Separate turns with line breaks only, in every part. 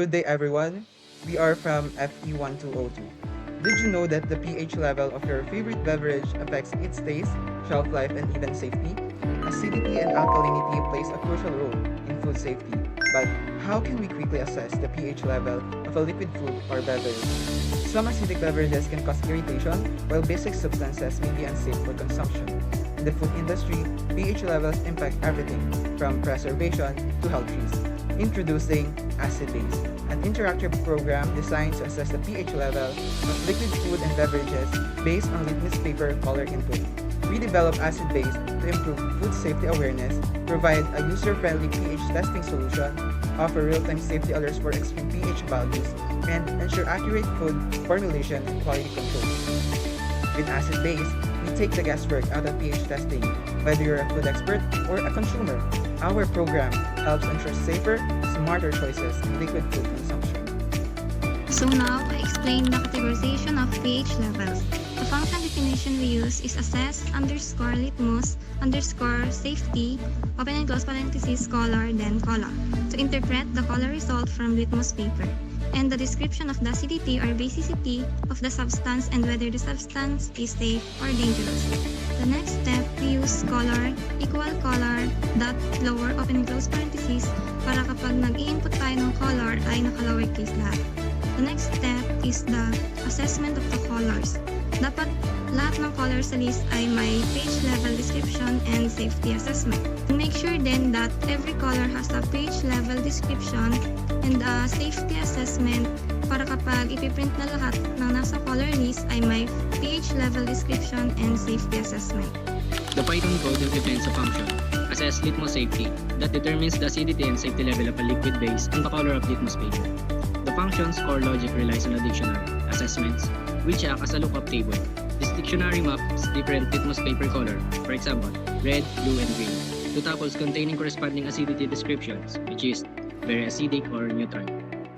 Good day, everyone. We are from FE1202. Did you know that the pH level of your favorite beverage affects its taste, shelf life, and even safety? Acidity and alkalinity plays a crucial role in food safety. But how can we quickly assess the pH level of a liquid food or beverage? Some acidic beverages can cause irritation, while basic substances may be unsafe for consumption. In the food industry, pH levels impact everything from preservation to health risks. Introducing AcidBase, an interactive program designed to assess the pH level of liquid food and beverages based on litmus paper color input. We developed AcidBase to improve food safety awareness, provide a user-friendly pH testing solution, offer real-time safety alerts for extreme pH values, and ensure accurate food formulation and quality control. With AcidBase, we take the guesswork out of pH testing. Whether you're a food expert or a consumer, our program helps ensure safer, smarter choices in liquid food consumption.
So now, I explain the categorization of pH levels. The function definition we use is assess underscore litmus underscore safety, open and close parentheses, color, then color, to interpret the color result from litmus paper, and the description of the acidity or basicity of the substance and whether the substance is safe or dangerous. The next step, we use color equal color dot lower open and close parentheses para kapag nag-i-input tayo ng color ay naka-lowercase lahat. The next step is the assessment of the colors. Dapat lahat ng colors sa list ay may pH level description and safety assessment. Make sure then that every color has a pH level description and a safety assessment para kapag ipiprint na lahat ng nasa color list ay may pH level description and safety assessment.
The Python code implements a function, assess litmus safety, that determines the acidity and safety level of a liquid based on the color of litmus paper. The function's core logic relies on a dictionary, assessments, which act as a lookup table. This dictionary maps different litmus paper color, for example, red, blue, and green, to tuples containing corresponding acidity descriptions, which is very acidic or neutral,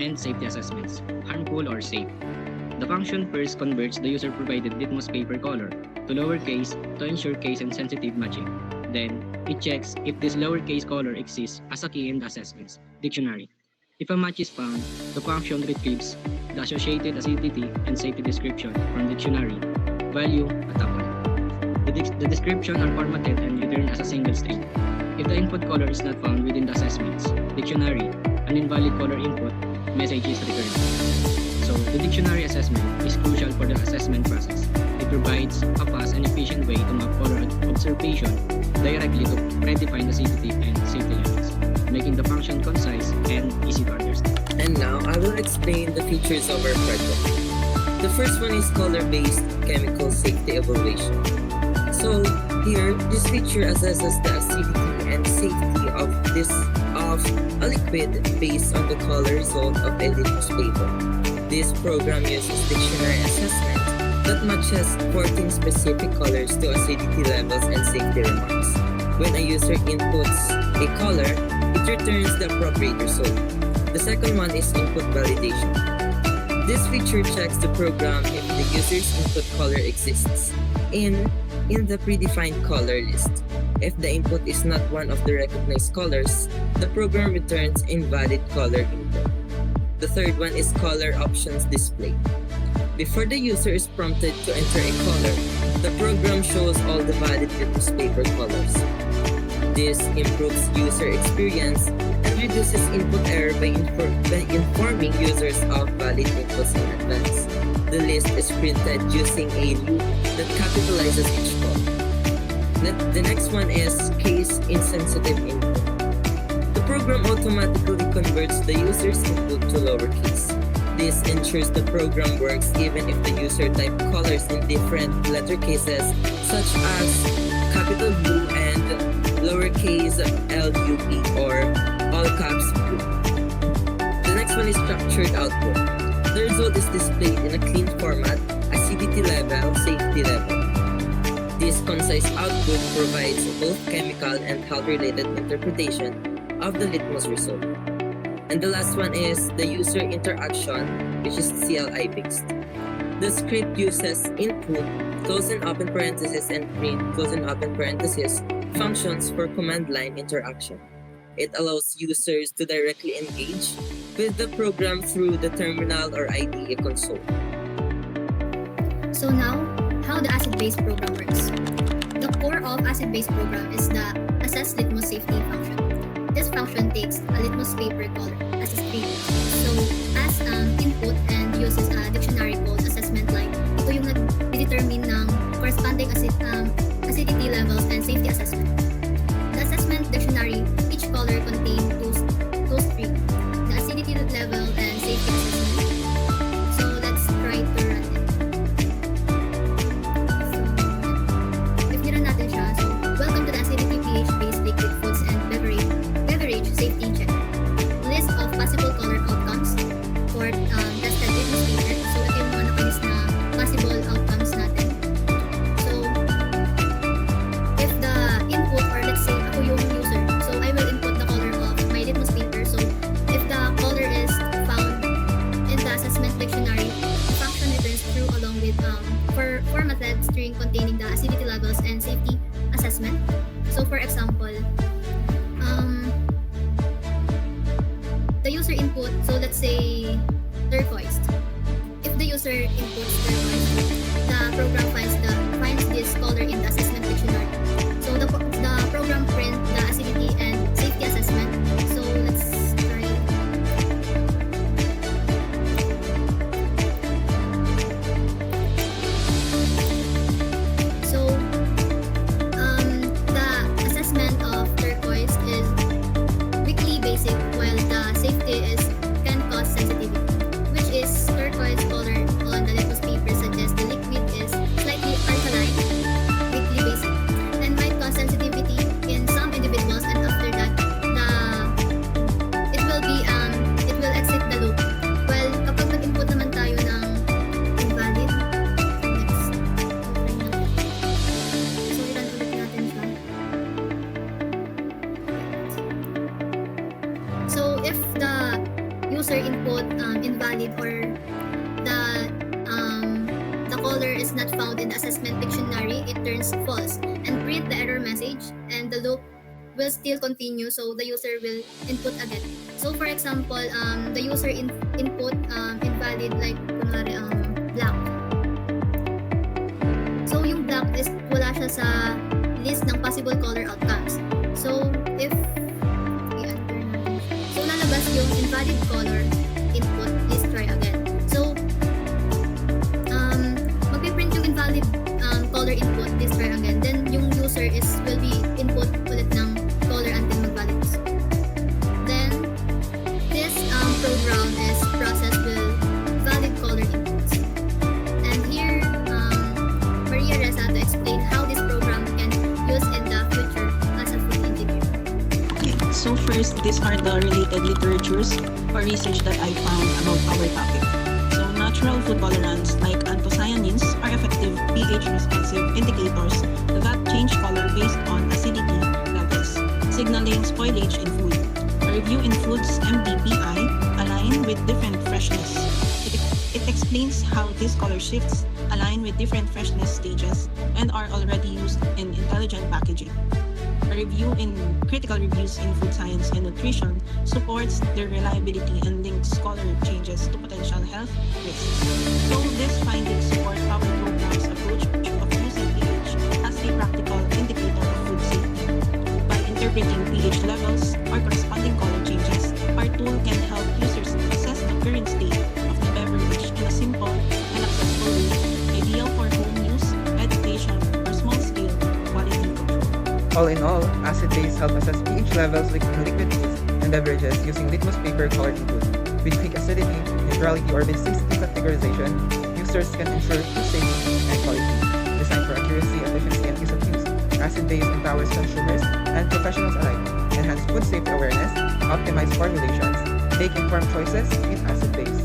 and safety assessments, harmful or safe. The function first converts the user-provided litmus paper color to lowercase to ensure case and sensitive matching. Then, it checks if this lowercase color exists as a key in the assessments dictionary. If a match is found, the function retrieves the associated acidity and safety description from dictionary value a tuple. The description are formatted and returned as a single string. If the input color is not found within the assessments dictionary, an invalid color input message is returned. So, the dictionary assessment is crucial for the assessment process. It provides a fast and efficient way to map color observation directly to predefine acidity and safety levels, making the function concise and easy to understand.
And now, I will explain the features of our project. The first one is color-based chemical safety evaluation. So, here, this feature assesses the acidity and safety of a liquid based on the color result of a litmus paper. This program uses dictionary assessment that matches 14 specific colors to acidity levels and safety remarks. When a user inputs a color, it returns the appropriate result. The second one is input validation. This feature checks the program if the user's input color exists in the predefined color list. If the input is not one of the recognized colors, the program returns invalid color input. The third one is color options display. Before the user is prompted to enter a color, the program shows all the valid litmus paper colors. This improves user experience and reduces input error by informing users of valid inputs in advance. The list is printed using a loop that capitalizes each color. The next one is case-insensitive input. The program automatically converts the user's input to lowercase. This ensures the program works even if the user typed colors in different letter cases, such as capital blue and lowercase LUE or all caps blue. The next one is structured output. The result is displayed in a clean format, acidity level, safety level. This concise output provides both chemical and health-related interpretation of the litmus result. And the last one is the user interaction, which is CLI based. The script uses input, close and open parentheses, and print, close and open parentheses, functions for command line interaction. It allows users to directly engage with the program through the terminal or IDE console.
So now, how the AcidBase program works. The core of AcidBase program is the Assess Litmus Safety function. This function takes a litmus paper color as a string. So, as input and uses a dictionary called assessment like ito yung nag-determine ng corresponding acidity levels and safety assessment. The assessment dictionary, each color contains two strings, the acidity level and safety assessment. So, let's try to run it. So, if nirun natin siya, so, welcome to the acidity pH-based liquid foods and beverage safety check. List of possible color outcomes for tested litmus paper. So, ito yung mga nakalis na possible outcomes natin. So, if the input, or let's say ako yung user, so I will input the color of my litmus paper. So, if the color is found in the assessment dictionary, the function returns true along with formatted string containing the acidity levels and safety assessment. So, for example, the user input, so let's say turquoise. If the user inputs turquoise, the program finds this color in the assessment dictionary. So the program print the acidity and safety assessment. So let's try. So the assessment of turquoise is weakly basic, while the safety is can cause sensitivity, which is turquoise color on the litmus paper suggests the liquid is slightly alkaline, weakly basic, and might cause sensitivity in some individuals, and after that it will exit the loop. Well, kapag nag-input naman tayo ng invalid, so i-run ulit natin siya. So if the user input invalid, or the color is not found in the assessment dictionary, it turns false and print the error message, and the loop will still continue, so the user will input again. So for example, the user input invalid, like kunwari black. So yung black is wala siya sa list ng possible color outcomes. So if i-enter natin siya, so lalabas yung invalid color input, please try again. So magpiprint yung invalid color input, please try again. Then yung user will be input ulit ng color until mag-valid. Then this program is processed with valid color inputs. And here Maria Reza to explain how this program can use in the future as a food engineer.
Okay, so first, these are the related literatures or research that I found about our topic. So natural food tolerants like anthocyanins are effective pH-responsive indicators that change color based on acidity levels, signaling spoilage in food. A review in Foods MDPI align with different freshness. It explains how these color shifts align with different freshness stages and are already used in intelligent packaging. A review in Critical Reviews in Food Science and Nutrition supports their reliability and links color changes to potential health risks. So these findings support our program's approach of using pH as a practical indicator of food safety. By interpreting pH levels or corresponding color changes, our tool can help users assess the current state of the beverage in a simple and accessible way, ideal for home use, education, or small-scale quality control.
All in all, AcidBase helps assess pH levels in liquid foods and beverages using litmus paper color input. With quick acidity, neutrality, or basicity categorization, users can ensure food safety and quality. Designed for accuracy, efficiency, and ease of use, AcidBase empowers consumers and professionals alike, enhance food safety awareness, optimize formulations, make informed choices with AcidBase.